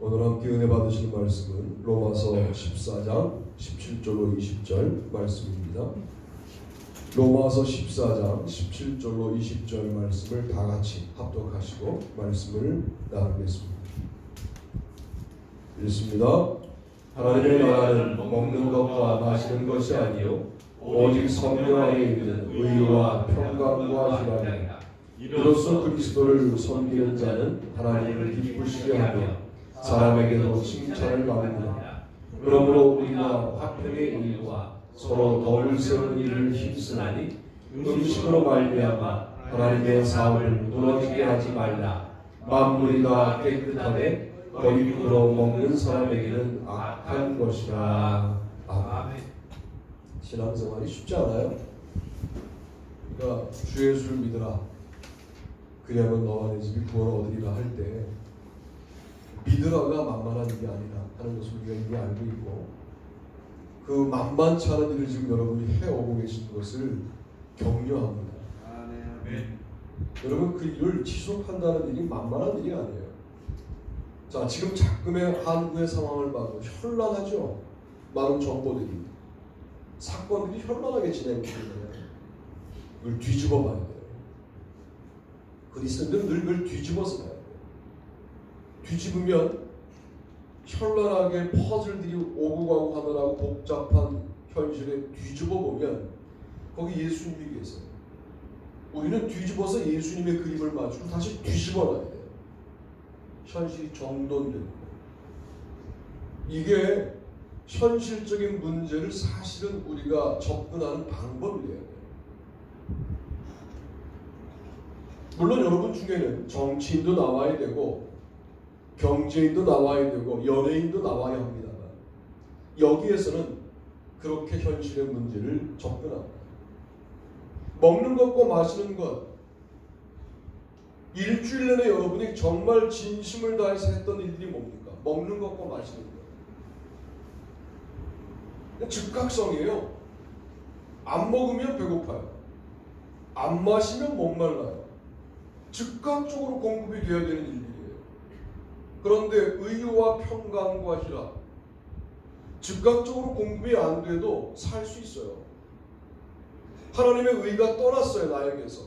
오늘 함께 은혜 받으실 말씀은 로마서 14장 17절로 20절 말씀입니다. 로마서 14장 17절로 20절 말씀을 다 같이 합독하시고 말씀을 나누겠습니다. 읽습니다. 하나님의 나라는 먹는 것과 마시는 것이 아니요 오직 성령 안에 있는 의와 평강과 희락이라. 이로써 그리스도를 섬기는 자는 하나님을 기쁘시게 하며 사람에게도 칭찬을 받느니라. 그러므로 우리가 화평의 일과 서로 덕을 세우는 일을 힘쓰나니 음식으로 말미암아 하나님의 사업을 무너지게 하지 말라. 만물이 다 깨끗하되 거짓으로 먹는 사람에게는 악한 것이라. 아멘. 신앙생활이 쉽지 않아요. 그러니까 주 예수를 믿으라. 그리하면 너와 내 집이 구원을 얻으리라 할 때 믿으라가 만만한 일이 아니라 하는 것을 우리가 이미 알고 있고, 그 만만치 않은 일을 지금 여러분이 해오고 계신 것을 격려합니다. 아멘. 여러분, 그 일을 지속한다는 일이 만만한 일이 아니에요. 자, 지금 작금의 한국의 상황을 봐도 현란하죠. 많은 정보들이, 사건들이 현란하게 진행되기 때문에 그걸 뒤집어 봐야 돼요. 그리스도인들은 늘 그걸 뒤집어서 봐야 돼요. 뒤집으면 현란하게 퍼즐들이 오고 가고 하느라고 복잡한 현실에 뒤집어 보면 거기 예수님이 계세요. 우리는 뒤집어서 예수님의 그림을 맞추고 다시 뒤집어 놔야 돼요. 현실이 정돈되는 거예요. 이게 현실적인 문제를 사실은 우리가 접근하는 방법이에요. 물론 여러분 중에는 정치인도 나와야 되고 경제인도 나와야 되고 연예인도 나와야 합니다만, 여기에서는 그렇게 현실의 문제를 접근합니다. 먹는 것과 마시는 것, 일주일 내내 여러분이 정말 진심을 다해서 했던 일들이 뭡니까? 먹는 것과 마시는 것. 즉각성이에요. 안 먹으면 배고파요. 안 마시면 목말라요. 즉각적으로 공급이 되어야 되는 일들이에요. 그런데 의와 평강과 희락, 즉각적으로 공급이 안 돼도 살 수 있어요. 하나님의 의가 떠났어요. 나에게서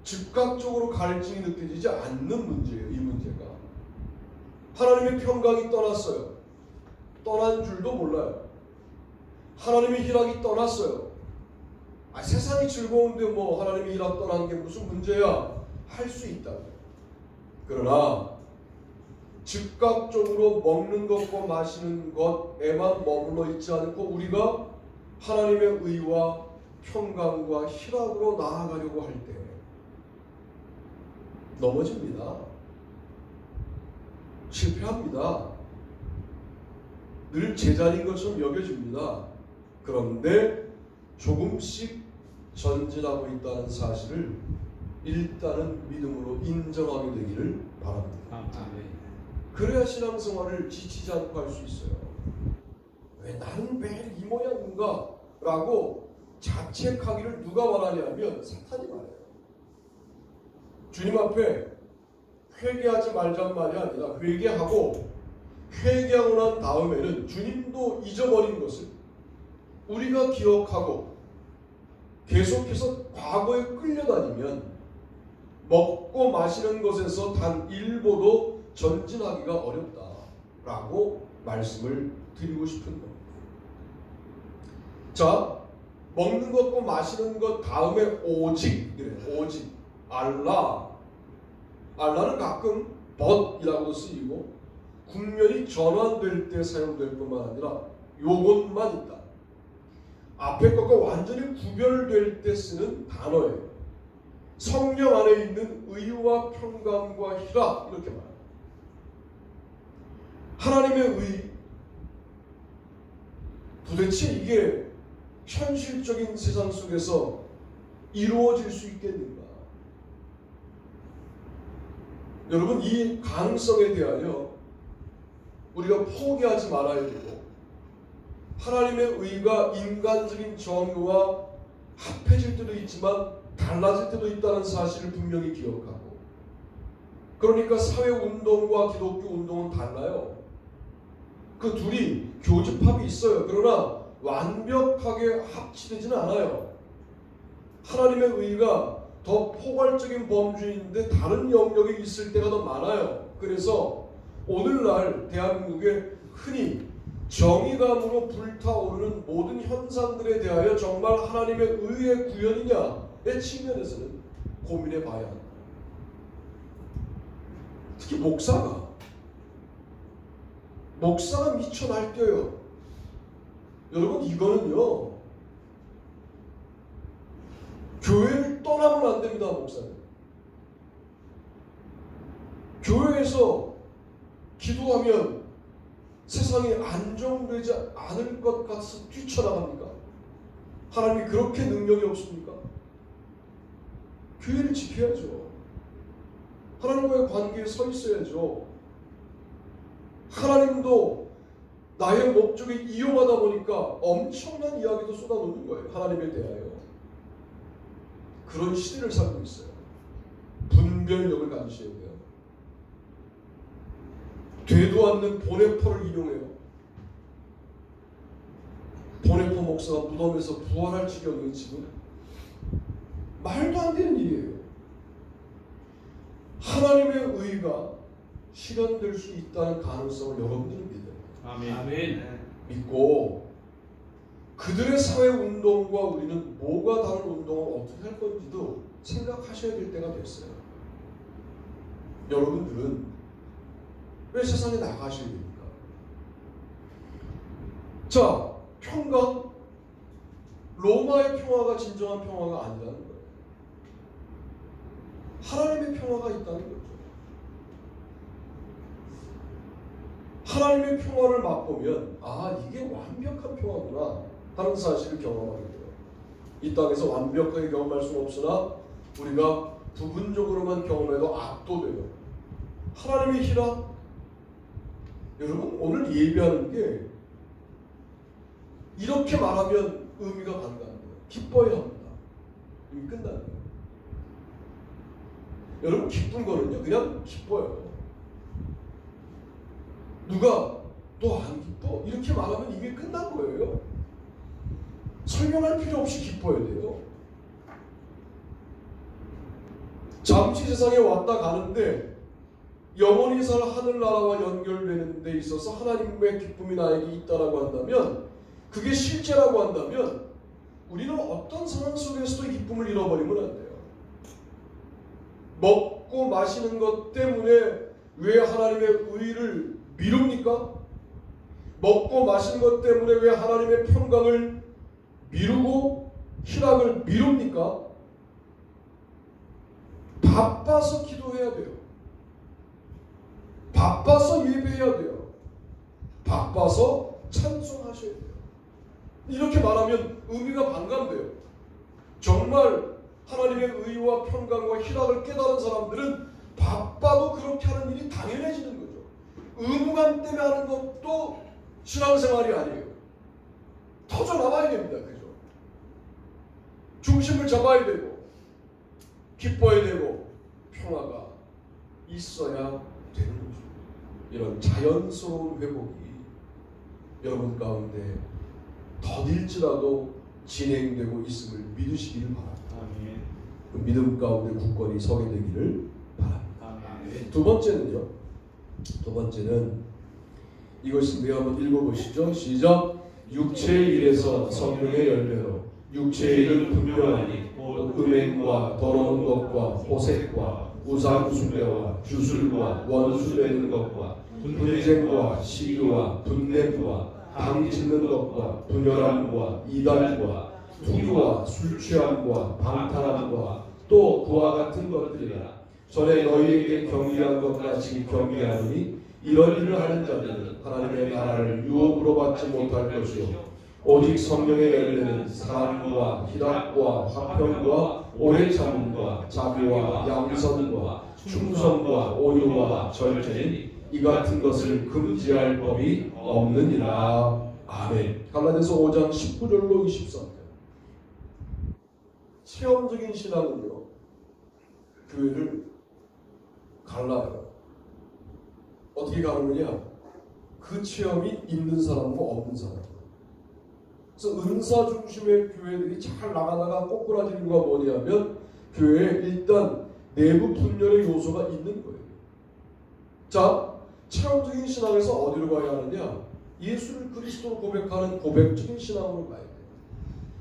즉각적으로 갈증이 느껴지지 않는 문제예요. 이 문제가. 하나님의 평강이 떠났어요. 떠난 줄도 몰라요. 하나님의 희락이 떠났어요. 세상이 즐거운데 뭐 하나님의 희락 떠난 게 무슨 문제야? 할 수 있다. 그러나 즉각적으로 먹는 것과 마시는 것에만 머물러 있지 않고 우리가 하나님의 의와 평강과 희락으로 나아가려고 할 때 넘어집니다. 실패합니다. 늘 제자리인 것처럼 여겨집니다. 그런데 조금씩 전진하고 있다는 사실을 일단은 믿음으로 인정하게 되기를 바랍니다. 그래야 신앙생활을 지치지 않고 할 수 있어요. 왜 나는 매일 이 모양인가? 라고 자책하기를 누가 말하냐면 사탄이 말해요. 주님 앞에 회개하지 말자는 말이 아니라 회개하고, 회개하고 난 다음에는 주님도 잊어버린 것을 우리가 기억하고 계속해서 과거에 끌려다니면 먹고 마시는 것에서 단 일보도 전진하기가 어렵다라고 말씀을 드리고 싶은 겁니다. 자, 먹는 것과 마시는 것 다음에 오직, 오직 알라는 가끔 but이라고도 쓰이고 국면이 전환될 때 사용될 뿐만 아니라 요것만 있다. 앞에 것과 완전히 구별될 때 쓰는 단어예요. 성령 안에 있는 의와 평강과 희락, 이렇게 말합니다. 하나님의 의, 도대체 이게 현실적인 세상 속에서 이루어질 수 있겠는가? 여러분, 이 가능성에 대하여 우리가 포기하지 말아야 되고, 하나님의 의가 인간적인 정의와 합해질 때도 있지만 달라질 때도 있다는 사실을 분명히 기억하고, 그러니까 사회운동과 기독교 운동은 달라요. 그 둘이 교집합이 있어요. 그러나 완벽하게 합치되지는 않아요. 하나님의 의가 더 포괄적인 범주인데 다른 영역이 있을 때가 더 많아요. 그래서 오늘날 대한민국에 흔히 정의감으로 불타오르는 모든 현상들에 대하여 정말 하나님의 의의 구현이냐의 측면에서는 고민해 봐야 합니다. 특히 목사가 미쳐 날뛰어요. 여러분, 이거는요, 교회를 떠나면 안 됩니다. 목사는 교회에서 기도하면 세상이 안정되지 않을 것 같아서 뛰쳐나갑니까? 하나님이 그렇게 능력이 없습니까? 교회를 지켜야죠. 하나님과의 관계에 서 있어야죠. 하나님도 나의 목적이 이용하다 보니까 엄청난 이야기도 쏟아놓는 거예요. 하나님에 대하여. 그런 시대를 살고 있어요. 분별력을 가지셔야 돼요. 되도 않는 보네포를 이용해요. 보네포 목사가 무덤에서 부활할 지경이 지금 말도 안 되는 일이에요. 하나님의 의가 실현될 수 있다는 가능성을 여러분들은 믿어요. 아멘. 믿고 그들의 사회 운동과 우리는 뭐가 다른 운동을 어떻게 할 건지도 생각하셔야 될 때가 됐어요. 여러분들은 왜 세상에 나가셔야 됩니까? 자, 평강, 로마의 평화가 진정한 평화가 아니라는 거예요. 하나님의 평화가 있다는 거죠. 하나님의 평화를 맛보면 이게 완벽한 평화구나 하는 사실을 경험하게 돼요. 이 땅에서 완벽하게 경험할 수는 없으나 우리가 부분적으로만 경험해도 압도돼요. 하나님의 희락, 여러분 오늘 예배하는 게 이렇게 말하면 의미가 반가운 거예요. 기뻐야 합니다. 이미 끝나는 거예요. 여러분 기쁜 거는요 그냥 기뻐요. 누가 너 안 기뻐? 이렇게 말하면 이게 끝난 거예요. 설명할 필요 없이 기뻐야 돼요. 잠시 세상에 왔다 가는데 영원히 살 하늘나라와 연결되는 데 있어서 하나님의 기쁨이 나에게 있다라고 한다면, 그게 실제라고 한다면 우리는 어떤 상황 속에서도 이 기쁨을 잃어버리면 안 돼요. 먹고 마시는 것 때문에 왜 하나님의 의를 미룹니까? 먹고 마시는 것 때문에 왜 하나님의 평강을 미루고 희락을 미룹니까? 바빠서 기도해야 돼요. 바빠서 예배해야 돼요. 바빠서 찬송하셔야 돼요. 이렇게 말하면 의미가 반감돼요. 정말 하나님의 의와 평강과 희락을 깨달은 사람들은 바빠도 그렇게 하는 일이 당연해지는 거죠. 의무감 때문에 하는 것도 신앙생활이 아니에요. 터져 나와야 됩니다. 그죠? 중심을 잡아야 되고 기뻐야 되고 평화가 있어야 되는 거죠. 이런 자연스러운 회복이 여러분 가운데 더딜지라도 진행되고 있음을 믿으시기를 바랍니다. 아멘. 그 믿음 가운데 굳건히 서게 되기를 바랍니다. 아멘. 두 번째는요. 두 번째는 이것을 우리 한번 읽어보시죠. 시작. 육체의 일에서 성령의 열매로 육체의 일은 분명하니 곧 음행과 더러운 것과 호색과 우상 숭배와 주술과 원수 되는 것과 분쟁과 시기와 분냄과 당 짓는 것과 분열함과 이단과 투기와 술 취함과 방탕함과 또 그와 같은 것들이라. 전에 너희에게 경계한 것 같이 경계하노니 이런 일을 하는 자들은 하나님의 나라를 유업으로 받지 못할 것이요 오직 성령의 열매는 사랑과 희락과 화평과 오래 참음과 자비와 양선과 충성과 온유와 절제니 이 같은 것을 금지할 법이 없느니라. 아멘. 갈라디아서 5장 19절로 23절. 체험적인 신앙은요, 교회를 갈라요. 어떻게 가르느냐? 그 체험이 있는 사람과 없는 사람. 그래서 은사 중심의 교회들이 잘 나가다가 꼬꾸라지는 이유가 뭐냐면 교회에 일단 내부 분열의 요소가 있는 거예요. 자, 체험적인 신앙에서 어디로 가야 하느냐? 예수를 그리스도로 고백하는 고백적인 신앙으로 가야 돼요.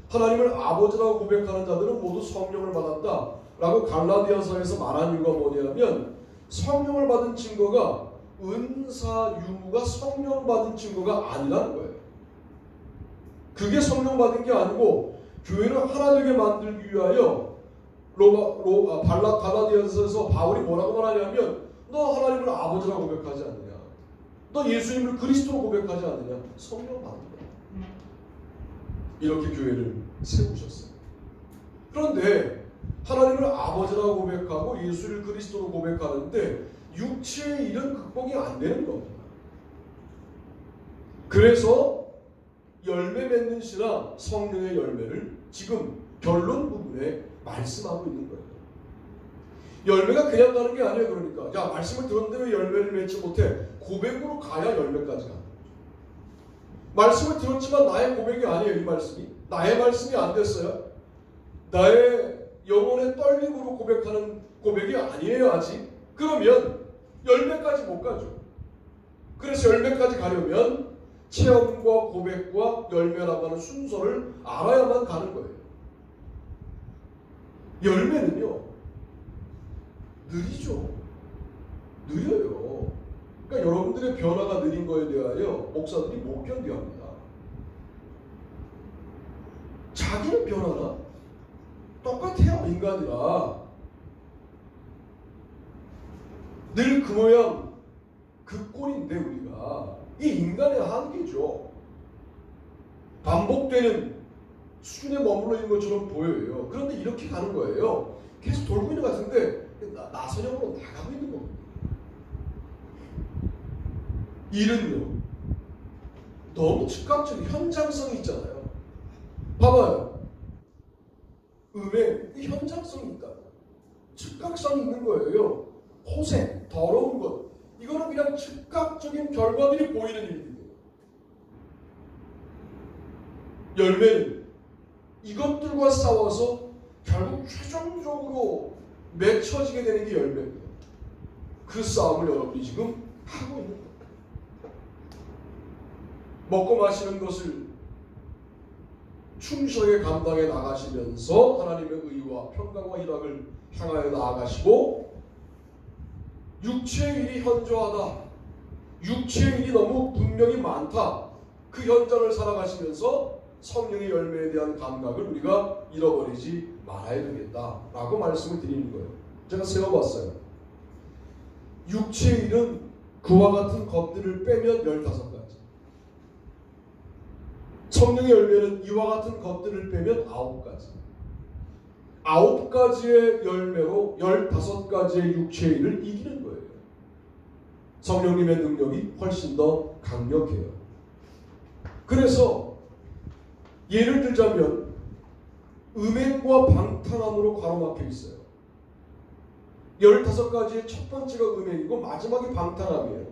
하나님을 아버지라고 고백하는 자들은 모두 성령을 받았다 라고 갈라디아서에서 말한 이유가 뭐냐면 성령을 받은 증거가 은사 유무가 성령 받은 증거가 아니라는 거예요. 그게 성령 받은 게 아니고 교회를 하나 되게 만들기 위하여 갈라디아서에서 바울이 뭐라고 말하냐면 너 하나님을 아버지라고 고백하지 않느냐, 너 예수님을 그리스도로 고백하지 않느냐, 성령 받은 거야. 이렇게 교회를 세우셨어요. 그런데 하나님을 아버지라고 고백하고 예수를 그리스도로 고백하는데 육체의 일은 극복이 안 되는 겁니다. 그래서 열매 맺는 신앙, 성령의 열매를 지금 결론 부분에 말씀하고 있는 거예요. 열매가 그냥 가는 게 아니에요. 그러니까 야, 말씀을 들었는데 왜 열매를 맺지 못해? 고백으로 가야 열매까지 가는 거죠. 말씀을 들었지만 나의 고백이 아니에요. 이 말씀이 나의 말씀이 안 됐어요. 나의 영혼의 떨림으로 고백하는 고백이 아니에요. 아직. 그러면 열매까지 못 가죠. 그래서 열매까지 가려면 체험과 고백과 열매라고 하는 순서를 알아야만 가는 거예요. 열매는요, 느리죠. 느려요. 그러니까 여러분들의 변화가 느린 거에 대하여 목사들이 못 견뎌합니다. 자기는 변하나? 똑같아요. 인간이라. 늘 그 모양 그 꼴인데 우리가 이 인간의 한계죠. 반복되는 수준에 머물러 있는 것처럼 보여요. 그런데 이렇게 가는 거예요. 계속 돌고 있는 것 같은데 나선형으로 나가고 있는 겁니다. 일은요, 너무 즉각적인 현장성이 있잖아요. 봐봐요. 음에 현장성이 있다. 즉각성이 있는 거예요. 호생, 더러운 것, 이거는 그냥 즉각적인 결과들이 보이는 일들이에요. 열매는 이것들과 싸워서 결국 최종적으로 맺혀지게 되는 게 열매입니다. 그 싸움을 여러분이 지금 하고 있는 거예요. 먹고 마시는 것을 충실하게 감당해 나가시면서 하나님의 의와 평강과 희락을 향하여 나아가시고, 육체의 일이 현저하다, 육체의 일이 너무 분명히 많다, 그 현장을 살아가시면서 성령의 열매에 대한 감각을 우리가 잃어버리지 말아야 되겠다라고 말씀을 드리는 거예요. 제가 세워봤어요. 육체의 일은 그와 같은 것들을 빼면 15가지, 성령의 열매는 이와 같은 것들을 빼면 9가지, 9가지의 열매로 15가지의 육체의 일을 이기는 거예요. 성령님의 능력이 훨씬 더 강력해요. 그래서 예를 들자면 음행과 방탕함으로 가로막혀 있어요. 15가지의 첫 번째가 음행이고 마지막이 방탕함이에요.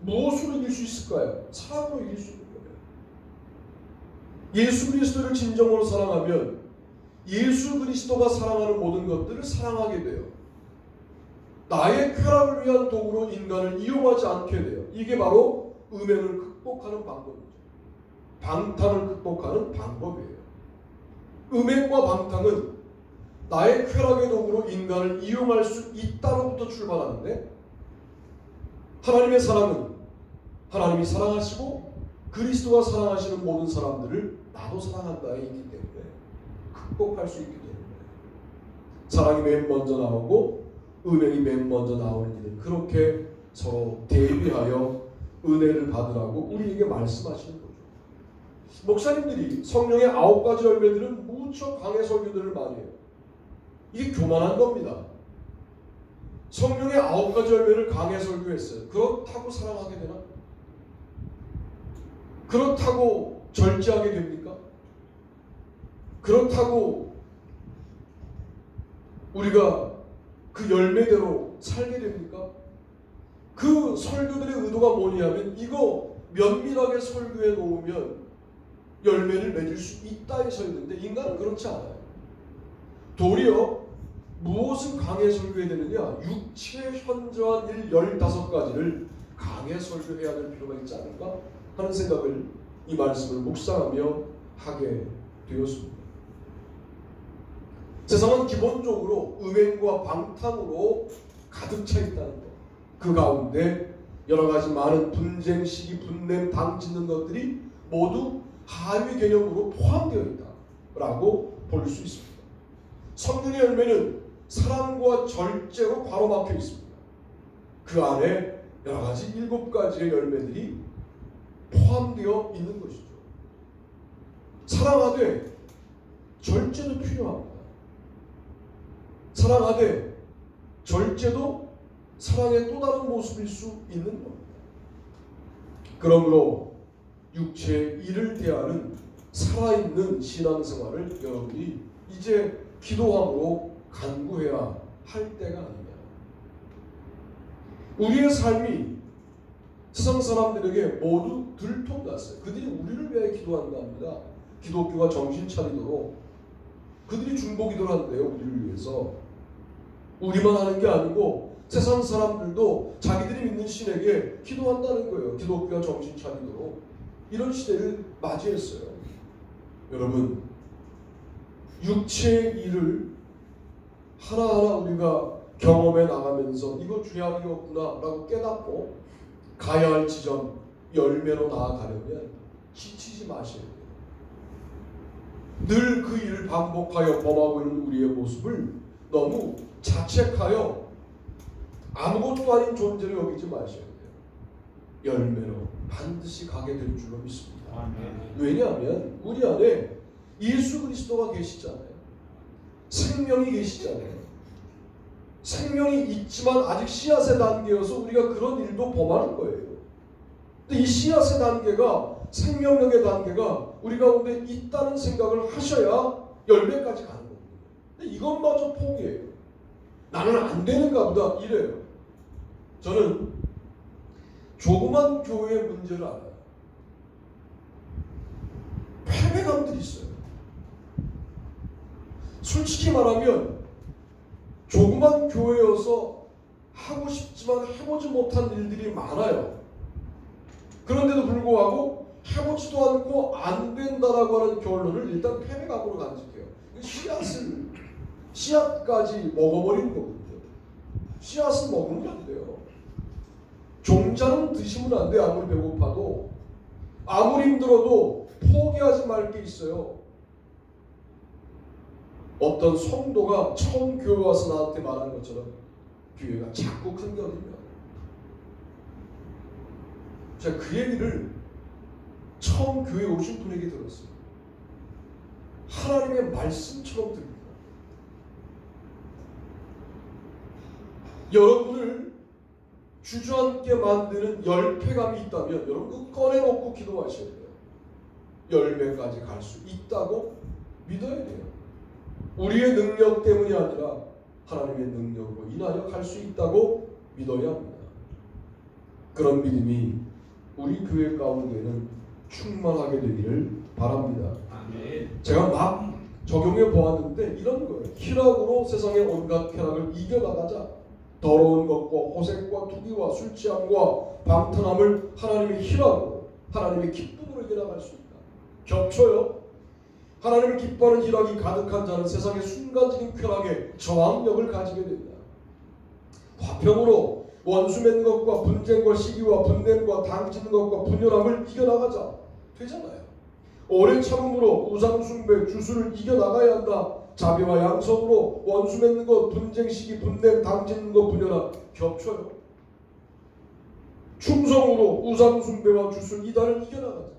무엇으로 이길 수 있을까요? 사랑으로 이길 수 있는 거예요. 예수 그리스도를 진정으로 사랑하면 예수 그리스도가 사랑하는 모든 것들을 사랑하게 돼요. 나의 쾌락을 위한 도구로 인간을 이용하지 않게 돼요. 이게 바로 음행을 극복하는 방법이죠. 방탕을 극복하는 방법이에요. 음행과 방탕은 나의 쾌락의 도구로 인간을 이용할 수 있다로부터 출발하는데, 하나님의 사랑은 하나님이 사랑하시고 그리스도가 사랑하시는 모든 사람들을 나도 사랑한다에 있기 때문에 극복할 수 있게 되는 거예요. 사랑이 맨 먼저 나오고 음행이 맨 먼저 나오는 일은 그렇게 서로 대비하여 은혜를 받으라고 우리에게 말씀하시는 거죠. 목사님들이 성령의 9가지 열매들은 무척 강해 설교들을 많이 해요. 이게 교만한 겁니다. 성령의 9가지 열매를 강해 설교했어요. 그렇다고 사랑하게 되나? 그렇다고 절제하게 됩니까? 그렇다고 우리가 그 열매대로 살게 됩니까? 그 설교들의 의도가 뭐냐면 이거 면밀하게 설교해 놓으면 열매를 맺을 수 있다 해서 있는데 인간은 그렇지 않아요. 도리어 무엇을 강해 설교해야 되느냐? 육체 현저한 일 15가지를 강해 설교해야 될 필요가 있지 않을까 하는 생각을 이 말씀을 묵상하며 하게 되었습니다. 세상은 기본적으로 음행과 방탕으로 가득 차 있다는 것. 그 가운데 여러 가지 많은 분쟁, 시기, 분냄, 당짓는 것들이 모두 하위 개념으로 포함되어 있다라고 볼 수 있습니다. 성령의 열매는 사랑과 절제로 가로막혀 있습니다. 그 안에 여러 가지 7가지의 열매들이 포함되어 있는 것이죠. 사랑하되 절제도 필요합니다. 사랑하되 절제도 사랑의 또 다른 모습일 수 있는 겁니다. 그러므로 육체의 일을 대하는 살아있는 신앙생활을 여러분이 이제 기도함으로 간구해야 할 때가 아니냐. 우리의 삶이 세상 사람들에게 모두 들통났어요. 그들이 우리를 위해 기도한다 합니다. 기독교가 정신 차리도록 그들이 중보기도를 한대요. 우리를 위해서. 우리만 하는 게 아니고 세상 사람들도 자기들이 믿는 신에게 기도한다는 거예요. 기독교가 정신 차리도록. 이런 시대를 맞이했어요. 여러분, 육체의 일을 하나하나 우리가 경험해 나가면서 이거 죄악이었구나 라고 깨닫고 가야 할 지점 열매로 나아가려면 지치지 마셔야 돼요. 늘 그 일을 반복하여 범하고 있는 우리의 모습을 너무 자책하여 아무것도 아닌 존재로 여기지 마셔야 돼요. 열매로 반드시 가게 될 줄로 믿습니다. 왜냐하면 우리 안에 예수 그리스도가 계시잖아요. 생명이 계시잖아요. 생명이 있지만 아직 씨앗의 단계여서 우리가 그런 일도 범하는 거예요. 근데 이 씨앗의 단계가 생명력의 단계가 우리 가운데 있다는 생각을 하셔야 열매까지 가는 겁니다. 근데 이것마저 포기해요. 나는 안 되는가 보다 이래요. 저는 조그만 교회의 문제를 알아요. 패배감들이 있어요. 솔직히 말하면 조그만 교회여서 하고 싶지만 해보지 못한 일들이 많아요. 그런데도 불구하고 해보지도 않고 안 된다라고 하는 결론을 일단 패배감으로 간직해요. 씨앗까지 먹어버리는 거거든요. 씨앗은 먹으면 안 돼요. 종자는 드시면 안 돼요. 아무리 배고파도. 아무리 힘들어도 포기하지 말 게 있어요. 어떤 성도가 처음 교회 와서 나한테 말하는 것처럼 교회가 자꾸 큰 게 어디냐. 제가 그 얘기를 처음 교회 오신 분에게 들었어요. 하나님의 말씀처럼 들립니다. 여러분을 주저앉게 만드는 열패감이 있다면 여러분 그 꺼내놓고 기도하셔야 돼요. 열매까지 갈 수 있다고 믿어야 돼요. 우리의 능력 때문이 아니라 하나님의 능력으로 인하여 갈 수 있다고 믿어야 합니다. 그런 믿음이 우리 교회 가운데는 충만하게 되기를 바랍니다. 제가 막 적용해 보았는데 이런 거예요. 희락으로 세상의 온갖 쾌락을 이겨나가자. 더러운 것과 호색과 투기와 술 취함과 방탕함을 하나님의 희락으로, 하나님의 기쁨으로 이겨나갈 수 있다. 겹쳐요. 하나님을 기뻐하는 희락이 가득한 자는 세상의 순간적인 쾌락에 저항력을 가지게 됩니다. 화평으로 원수 맺는 것과 분쟁과 시기와 분냄과 당짓는 것과 분열함을 이겨나가자. 되잖아요. 오래 참음으로 우상숭배, 주술을 이겨나가야 한다. 자비와 양선으로 원수 맺는 것, 분쟁, 시기, 분냄, 당짓는 것, 분열함 겹쳐요. 충성으로 우상숭배와 주술 이단을 이겨나가자.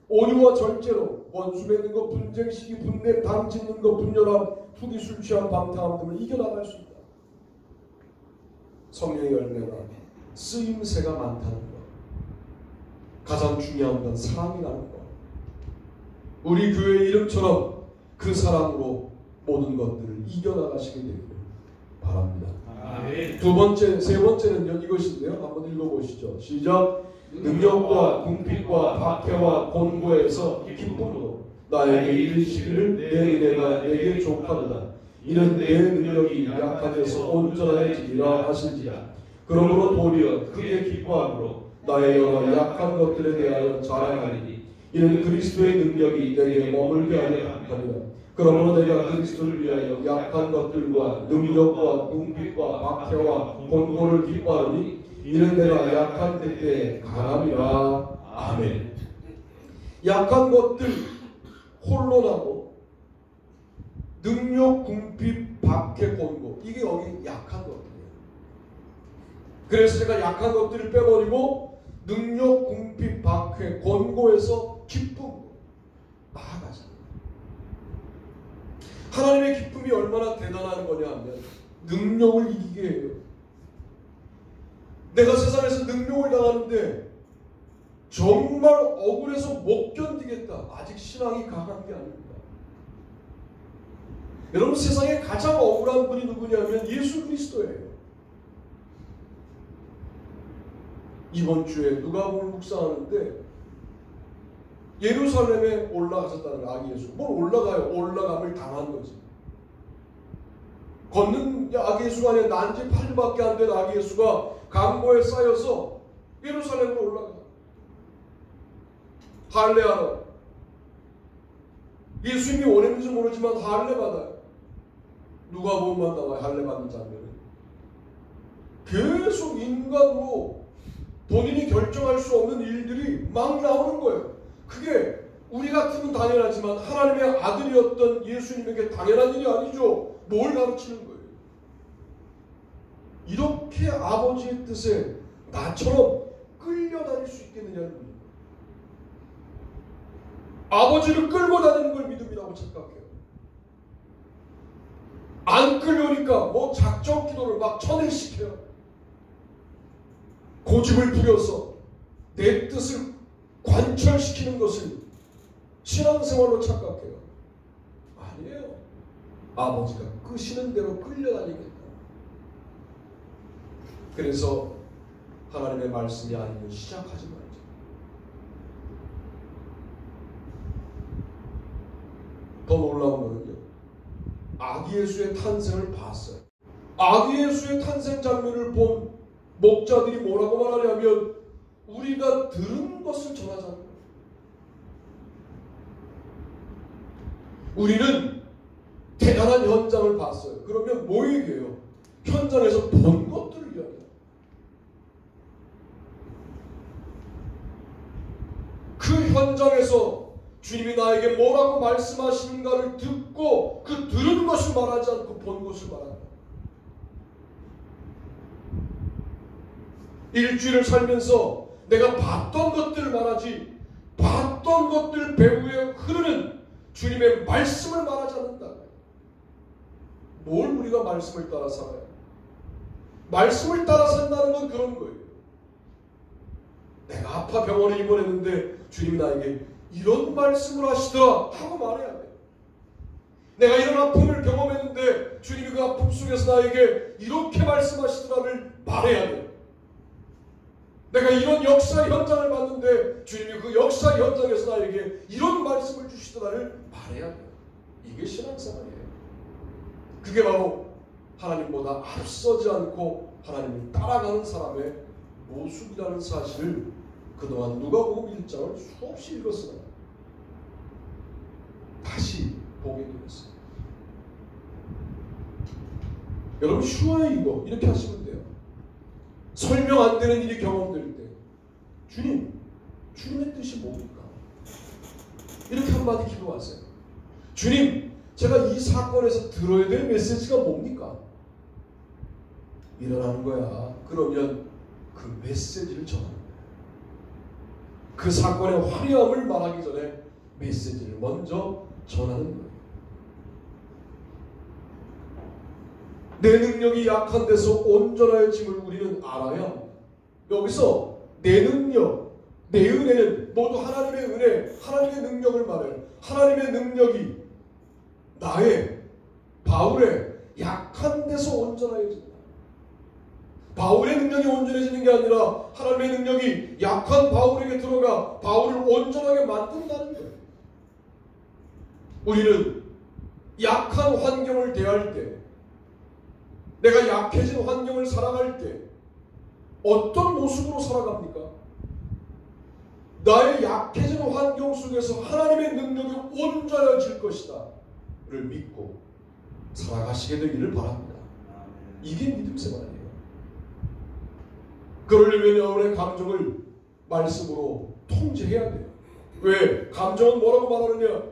온유와 절제로 원수 맺는 것, 분쟁, 시기, 분냄, 당짓는 것, 분열함, 투기, 술 취함, 방탕함 등을 이겨나갈 수 있다. 성령의 열매가 쓰임새가 많다는 것. 가장 중요한 건 사랑이라는 것. 우리 교회의 이름처럼 그 사랑으로 모든 것들을 이겨나가시게 되기를 바랍니다. 아멘. 세 번째는요, 이것인데요. 한번 읽어보시죠. 시작. 능력과 궁핍과 박해와 곤고에서 기쁨으로 나에게 이르시기를 내 은혜가 내게 족하도다. 이는 내 능력이 약하여서 온전해지리라 하신지라. 그러므로 도리어 크게 기뻐함으로 나의 여러 약한 것들에 대하여 자랑하리니 이는 그리스도의 능력이 내게 머물게 하려 함이라. 그러므로 내가 그리스도를 위하여 약한 것들과 능력과 궁핍과 박해와 곤고를 기뻐하노니 이는 내가 약한 때에 강함이라. 아멘. 약한 것들 혼론하고 능력, 궁핍, 박해, 곤고, 이게 여기 약한 것들이에요. 그래서 제가 약한 것들을 빼버리고 능력, 궁핍, 박해, 곤고에서 기쁨 나아가자. 하나님의 기쁨이 얼마나 대단한 거냐 하면 능력을 이기게 해요. 내가 세상에서 능력을 당하는데 정말 억울해서 못 견디겠다. 아직 신앙이 강한 게 아닙니다. 여러분, 세상에 가장 억울한 분이 누구냐면 예수 그리스도예요. 이번 주에 누가복음을 묵상하는데 예루살렘에 올라가셨다는 아기 예수. 뭘 올라가요? 올라감을 당한 거지. 걷는 아기 예수가 아니라 난지 8일밖에 안 된 아기 예수가 강보에 쌓여서 예루살렘으로 올라가. 할례하러. 예수님이 원했는지 모르지만 할례 받아요. 누가복음만 나와요. 할례 받는 장면은. 계속 인간으로 본인이 결정할 수 없는 일들이 막 나오는 거예요. 그게 우리 같으면 당연하지만 하나님의 아들이었던 예수님에게 당연한 일이 아니죠. 뭘 가르치는 거예요? 이렇게 아버지의 뜻에 나처럼 끌려다닐 수 있겠느냐는 거예요. 아버지를 끌고 다니는 걸 믿음이라고 착각해요. 안 끌려오니까 뭐 작정 기도를 막 천일시켜요. 고집을 부려서 내 뜻을 관철시키는 것을 신앙생활로 착각해요. 아니에요. 아버지가 끄시는 대로 끌려다니겠다. 그래서 하나님의 말씀이 아니면 시작하지 말자. 더 놀라운 거는요, 아기 예수의 탄생을 봤어요. 아기 예수의 탄생 장면을 본 목자들이 뭐라고 말하냐면 우리가 들은 것을 전하자는 거예요. 우리는 대단한 현장을 봤어요. 그러면 뭐 얘기해요? 현장에서 본 것들을 이야기해요. 그 현장에서 주님이 나에게 뭐라고 말씀하시는가를 듣고 그 들은 것을 말하지 않고 본 것을 말한다. 일주일을 살면서 내가 봤던 것들을 말하지 봤던 것들 배후에 흐르는 주님의 말씀을 말하지 않는다. 뭘 우리가 말씀을 따라 살아요? 말씀을 따라 산다는 건 그런 거예요. 내가 아파 병원에 입원했는데 주님이 나에게 이런 말씀을 하시더라 하고 말해야 돼. 내가 이런 아픔을 경험했는데 주님이 그 아픔 속에서 나에게 이렇게 말씀하시더라를 말해야 돼. 내가 이런 역사 현장을 봤는데 주님이 그 역사 현장에서 나에게 이런 말씀을 주시더라를 말해야 돼요. 이게 신앙생활이에요. 그게 바로 하나님보다 앞서지 않고 하나님을 따라가는 사람의 모습이라는 사실을 그동안 누가복음 1장을 수없이 읽었으나 다시 보게 되었어요. 여러분 쉬워요. 이거 이렇게 하시면 돼요. 설명 안 되는 일이 경험될 때 주님의 뜻이 뭡니까? 이렇게 한마디 기도하세요. 주님, 제가 이 사건에서 들어야 될 메시지가 뭡니까? 일어나는 거야. 그러면 그 메시지를 전하는 거야. 그 사건의 화려함을 말하기 전에 메시지를 먼저 전하는 거예요. 내 능력이 약한 데서 온전해짐을 우리는 알아야 합니다. 여기서 내 능력, 내 은혜는 모두 하나님의 은혜, 하나님의 능력을 말해요. 하나님의 능력이 나의, 바울의 약한 데서 온전해진다. 바울의 능력이 온전해지는 게 아니라 하나님의 능력이 약한 바울에게 들어가 바울을 온전하게 만든다는 거예요. 우리는 약한 환경을 대할 때, 내가 약해진 환경을 살아갈 때 어떤 모습으로 살아갑니까? 나의 약해진 환경 속에서 하나님의 능력이 온전해질 것이다 를 믿고 살아가시게 되기를 바랍니다. 이게 믿음 생활이에요. 그러려면 여러분의 감정을 말씀으로 통제해야 돼요. 왜? 감정은 뭐라고 말하느냐?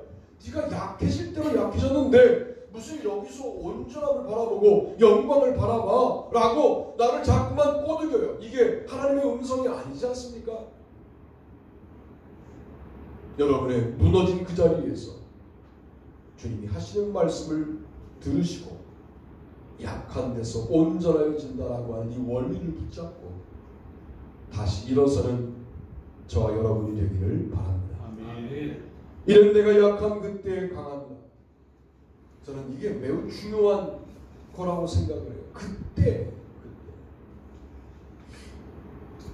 네가 약해질 대로 약해졌는데 무슨 여기서 온전함을 바라보고 영광을 바라봐 라고 나를 자꾸만 꼬드겨요. 이게 하나님의 음성이 아니지 않습니까? 여러분의 무너진 그 자리에서 주님이 하시는 말씀을 들으시고 약한 데서 온전해진다라고 하는 이 원리를 붙잡고 다시 일어서는 저와 여러분이 되기를 바랍니다. 아멘. 이런 내가 약한 그때에 강합니다. 저는 이게 매우 중요한 거라고 생각을 해요. 그때.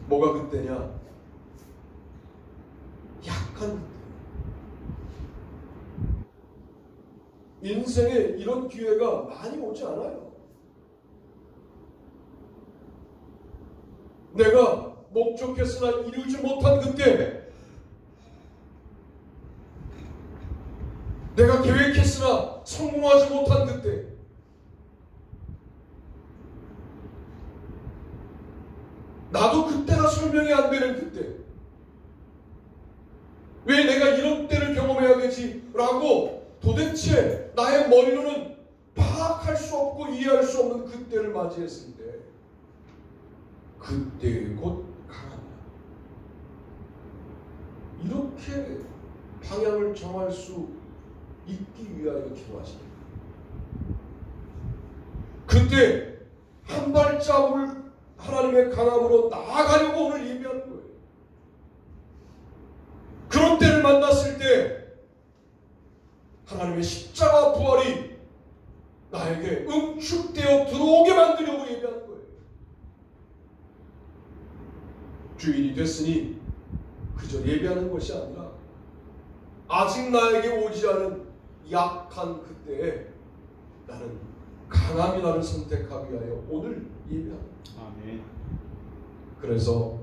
뭐가 그때냐? 약한 그때. 인생에 이런 기회가 많이 오지 않아요. 내가 목적했으나 이루지 못한 그때, 내가 계획했으나 성공하지 못한 그때, 나도 그때가 설명이 안 되는 그때, 왜 내가 이런 때를 경험해야 되지? 라고 도대체 나의 머리로는 파악할 수 없고 이해할 수 없는 그때를 맞이했을 때, 그때 곧 강합니다. 이렇게 방향을 정할 수 있기 위하여 기도하십니다. 그때 한 발자국을 하나님의 강함으로 나아가려고 오늘 예비하는 거예요. 그런 때를 만났을 때 하나님의 십자가 부활이 나에게 응축되어 들어오게 만들려고 예비하는 거예요. 주인이 됐으니 그저 예비하는 것이 아니라 아직 나에게 오지 않은 약한 그때에 나는 강함이 나를 선택하기 위하여 오늘 예비합니다. 아멘. 그래서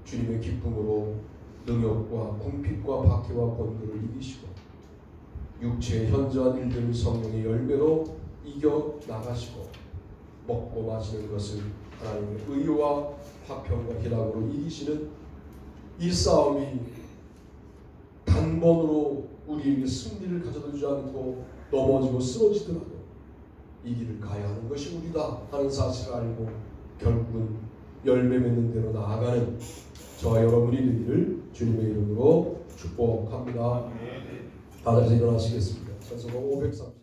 주님의 기쁨으로 능욕과 궁핍과 박해와 권고를 이기시고 육체의 현저한 일들을 성령의 열매로 이겨 나가시고 먹고 마시는 것을 하나님의 의와 화평과 희락으로 이기시는 이 싸움이 단번으로 우리에게 승리를 가져다 주지 않고 넘어지고 쓰러지더라도 이 길을 가야 하는 것이 우리다 하는 사실을 알고 결국은 열매 맺는 대로 나아가는 저와 여러분이 되기를 주님의 이름으로 축복합니다. 다 같이 일어나시겠습니다. 찬송가 530